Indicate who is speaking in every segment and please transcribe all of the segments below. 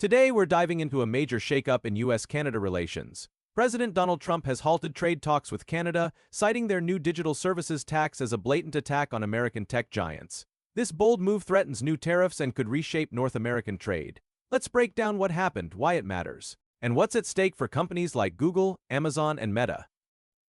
Speaker 1: Today, we're diving into a major shakeup in U.S.-Canada relations. President Donald Trump has halted trade talks with Canada, citing their new digital services tax as a blatant attack on American tech giants. This bold move threatens new tariffs and could reshape North American trade. Let's break down what happened, why it matters, and what's at stake for companies like Google, Amazon, and Meta.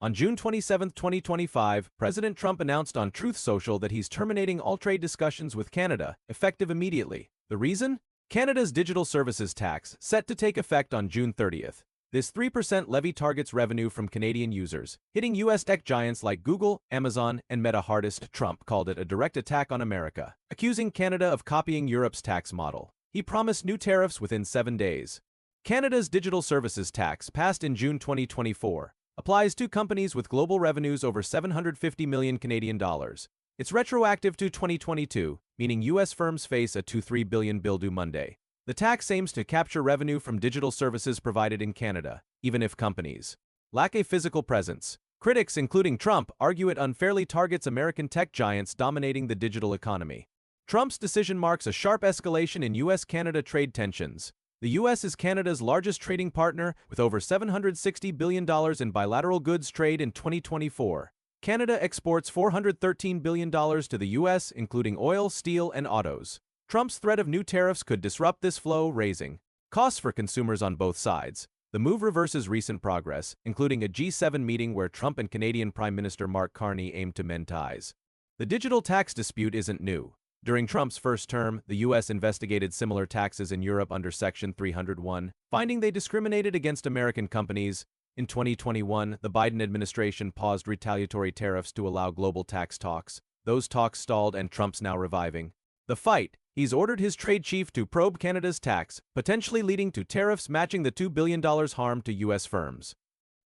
Speaker 1: On June 27, 2025, President Trump announced on Truth Social that he's terminating all trade discussions with Canada, effective immediately. The reason? Canada's digital services tax, set to take effect on June 30th. This 3% levy targets revenue from Canadian users, hitting U.S. tech giants like Google, Amazon, and Meta hardest. Trump called it a direct attack on America, accusing Canada of copying Europe's tax model. He promised new tariffs within 7 days. Canada's digital services tax, passed in June 2024, applies to companies with global revenues over 750 million Canadian dollars. It's retroactive to 2022, meaning U.S. firms face a $2-3 billion bill due Monday. The tax aims to capture revenue from digital services provided in Canada, even if companies lack a physical presence. Critics, including Trump, argue it unfairly targets American tech giants dominating the digital economy. Trump's decision marks a sharp escalation in U.S.-Canada trade tensions. The U.S. is Canada's largest trading partner, with over $760 billion in bilateral goods trade in 2024. Canada exports $413 billion to the U.S., including oil, steel, and autos. Trump's threat of new tariffs could disrupt this flow, raising costs for consumers on both sides. The move reverses recent progress, including a G7 meeting where Trump and Canadian Prime Minister Mark Carney aimed to mend ties. The digital tax dispute isn't new. During Trump's first term, the U.S. investigated similar taxes in Europe under Section 301, finding they discriminated against American companies. In 2021, the Biden administration paused retaliatory tariffs to allow global tax talks. Those talks stalled, and Trump's now reviving the fight. He's ordered his trade chief to probe Canada's tax, potentially leading to tariffs matching the $2 billion harm to U.S. firms.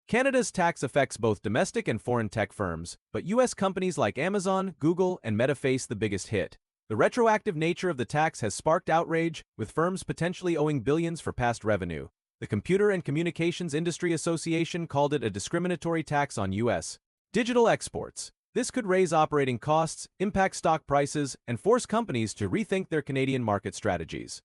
Speaker 1: Canada's tax affects both domestic and foreign tech firms, but U.S. companies like Amazon, Google, and Meta face the biggest hit. The retroactive nature of the tax has sparked outrage, with firms potentially owing billions for past revenue. The Computer and Communications Industry Association called it a discriminatory tax on U.S. digital exports. This could raise operating costs, impact stock prices, and force companies to rethink their Canadian market strategies.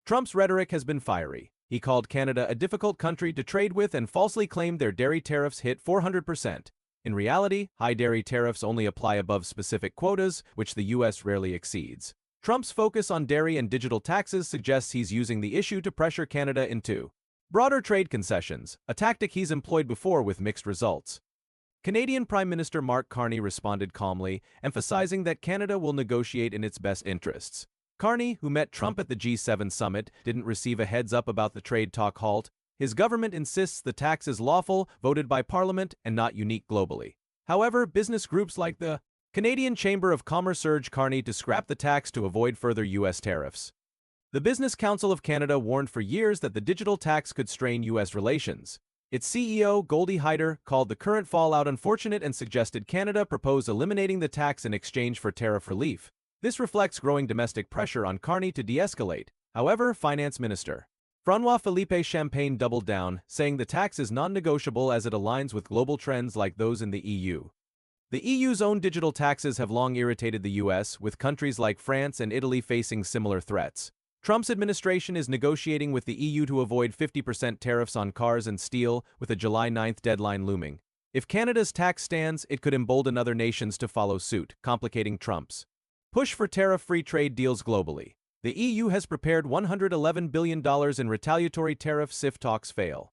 Speaker 1: Trump's rhetoric has been fiery. He called Canada a difficult country to trade with and falsely claimed their dairy tariffs hit 400%. In reality, high dairy tariffs only apply above specific quotas, which the U.S. rarely exceeds. Trump's focus on dairy and digital taxes suggests he's using the issue to pressure Canada into broader trade concessions, a tactic he's employed before with mixed results. Canadian Prime Minister Mark Carney responded calmly, emphasizing that Canada will negotiate in its best interests. Carney, who met Trump at the G7 summit, didn't receive a heads-up about the trade talk halt. His government insists the tax is lawful, voted by Parliament, and not unique globally. However, business groups like the Canadian Chamber of Commerce urge Carney to scrap the tax to avoid further U.S. tariffs. The Business Council of Canada warned for years that the digital tax could strain U.S. relations. Its CEO, Goldie Hyder, called the current fallout unfortunate and suggested Canada propose eliminating the tax in exchange for tariff relief. This reflects growing domestic pressure on Carney to de-escalate. However, Finance Minister François-Philippe Champagne doubled down, saying the tax is non-negotiable as it aligns with global trends like those in the EU. The EU's own digital taxes have long irritated the U.S., with countries like France and Italy facing similar threats. Trump's administration is negotiating with the EU to avoid 50% tariffs on cars and steel, with a July 9 deadline looming. If Canada's tax stands, it could embolden other nations to follow suit, complicating Trump's push for tariff-free trade deals globally. The EU has prepared $111 billion in retaliatory tariffs if talks fail.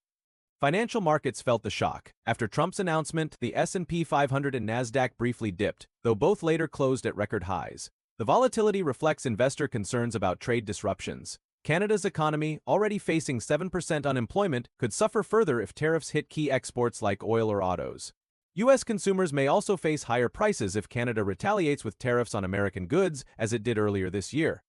Speaker 1: Financial markets felt the shock. After Trump's announcement, the S&P 500 and Nasdaq briefly dipped, though both later closed at record highs. The volatility reflects investor concerns about trade disruptions. Canada's economy, already facing 7% unemployment, could suffer further if tariffs hit key exports like oil or autos. U.S. consumers may also face higher prices if Canada retaliates with tariffs on American goods, as it did earlier this year.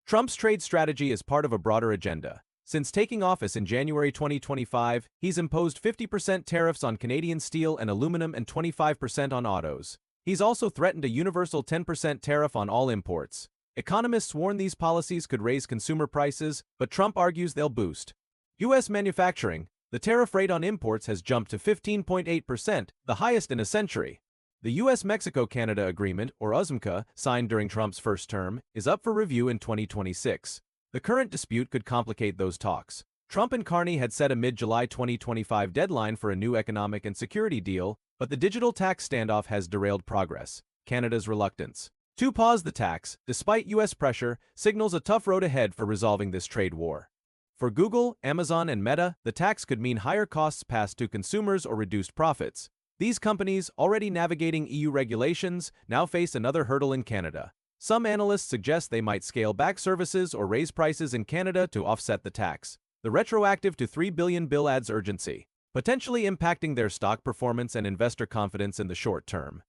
Speaker 1: Trump's trade strategy is part of a broader agenda. Since taking office in January 2025, he's imposed 50% tariffs on Canadian steel and aluminum and 25% on autos. He's also threatened a universal 10% tariff on all imports. Economists warn these policies could raise consumer prices, but Trump argues they'll boost U.S. manufacturing. The tariff rate on imports has jumped to 15.8%, the highest in a century. The U.S.-Mexico-Canada Agreement, or USMCA, signed during Trump's first term, is up for review in 2026. The current dispute could complicate those talks. Trump and Carney had set a mid-July 2025 deadline for a new economic and security deal, but the digital tax standoff has derailed progress. Canada's reluctance to pause the tax, despite U.S. pressure, signals a tough road ahead for resolving this trade war. For Google, Amazon, and Meta, the tax could mean higher costs passed to consumers or reduced profits. These companies, already navigating EU regulations, now face another hurdle in Canada. Some analysts suggest they might scale back services or raise prices in Canada to offset the tax. The retroactive to $3 billion bill adds urgency, potentially impacting their stock performance and investor confidence in the short term.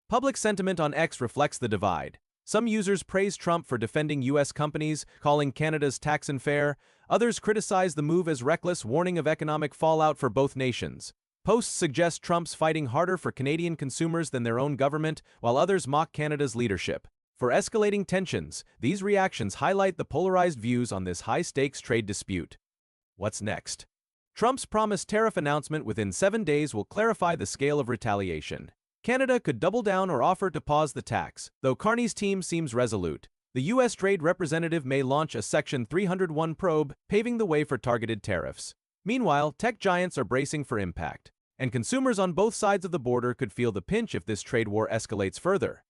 Speaker 1: Public sentiment on X reflects the divide. Some users praise Trump for defending U.S. companies, calling Canada's tax unfair. Others criticize the move as reckless, warning of economic fallout for both nations. Posts suggest Trump's fighting harder for Canadian consumers than their own government, while others mock Canada's leadership. For escalating tensions, these reactions highlight the polarized views on this high-stakes trade dispute. What's next? Trump's promised tariff announcement within 7 days will clarify the scale of retaliation. Canada could double down or offer to pause the tax, though Carney's team seems resolute. The U.S. Trade Representative may launch a Section 301 probe, paving the way for targeted tariffs. Meanwhile, tech giants are bracing for impact, and consumers on both sides of the border could feel the pinch if this trade war escalates further.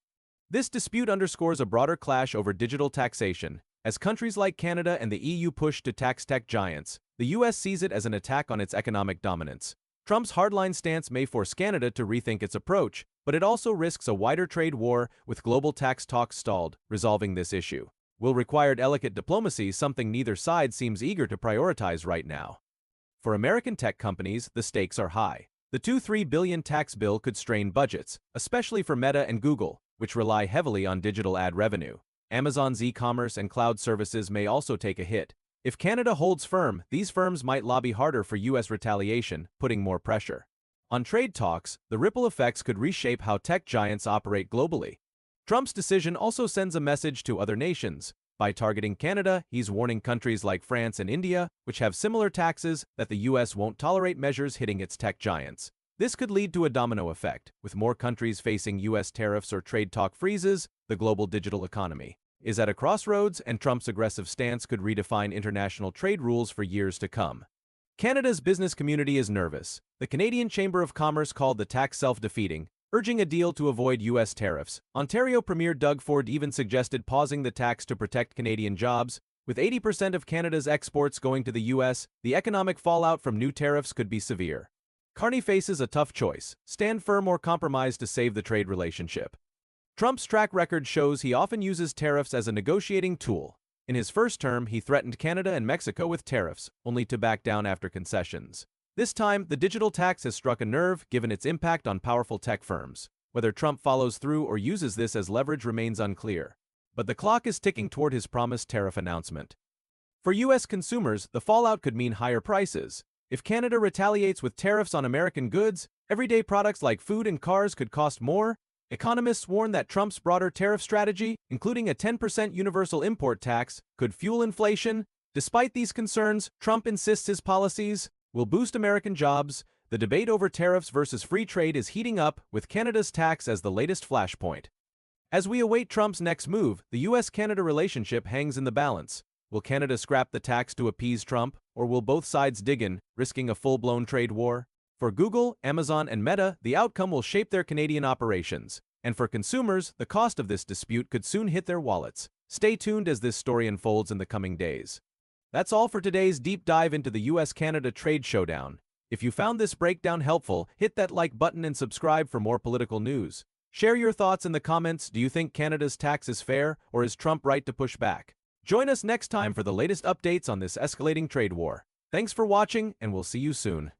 Speaker 1: This dispute underscores a broader clash over digital taxation. As countries like Canada and the EU push to tax tech giants, the U.S. sees it as an attack on its economic dominance. Trump's hardline stance may force Canada to rethink its approach, but it also risks a wider trade war, with global tax talks stalled. Resolving this issue will require delicate diplomacy, something neither side seems eager to prioritize right now. For American tech companies, the stakes are high. The $2-3 billion tax bill could strain budgets, especially for Meta and Google, which rely heavily on digital ad revenue. Amazon's e-commerce and cloud services may also take a hit. If Canada holds firm, these firms might lobby harder for U.S. retaliation, putting more pressure on trade talks. The ripple effects could reshape how tech giants operate globally. Trump's decision also sends a message to other nations. By targeting Canada, he's warning countries like France and India, which have similar taxes, that the U.S. won't tolerate measures hitting its tech giants. This could lead to a domino effect, with more countries facing U.S. tariffs or trade talk freezes. The global digital economy is at a crossroads, and Trump's aggressive stance could redefine international trade rules for years to come. Canada's business community is nervous. The Canadian Chamber of Commerce called the tax self-defeating, urging a deal to avoid U.S. tariffs. Ontario Premier Doug Ford even suggested pausing the tax to protect Canadian jobs. With 80% of Canada's exports going to the U.S., the economic fallout from new tariffs could be severe. Carney faces a tough choice: stand firm or compromise to save the trade relationship. Trump's track record shows he often uses tariffs as a negotiating tool. In his first term, he threatened Canada and Mexico with tariffs, only to back down after concessions. This time, the digital tax has struck a nerve, given its impact on powerful tech firms. Whether Trump follows through or uses this as leverage remains unclear. But the clock is ticking toward his promised tariff announcement. For U.S. consumers, the fallout could mean higher prices. If Canada retaliates with tariffs on American goods, everyday products like food and cars could cost more. Economists warn that Trump's broader tariff strategy, including a 10% universal import tax, could fuel inflation. Despite these concerns, Trump insists his policies will boost American jobs. The debate over tariffs versus free trade is heating up, with Canada's tax as the latest flashpoint. As we await Trump's next move, the U.S.-Canada relationship hangs in the balance. Will Canada scrap the tax to appease Trump, or will both sides dig in, risking a full-blown trade war? For Google, Amazon, and Meta, the outcome will shape their Canadian operations. And for consumers, the cost of this dispute could soon hit their wallets. Stay tuned as this story unfolds in the coming days. That's all for today's deep dive into the U.S.-Canada trade showdown. If you found this breakdown helpful, hit that like button and subscribe for more political news. Share your thoughts in the comments. Do you think Canada's tax is fair, or is Trump right to push back? Join us next time for the latest updates on this escalating trade war. Thanks for watching, and we'll see you soon.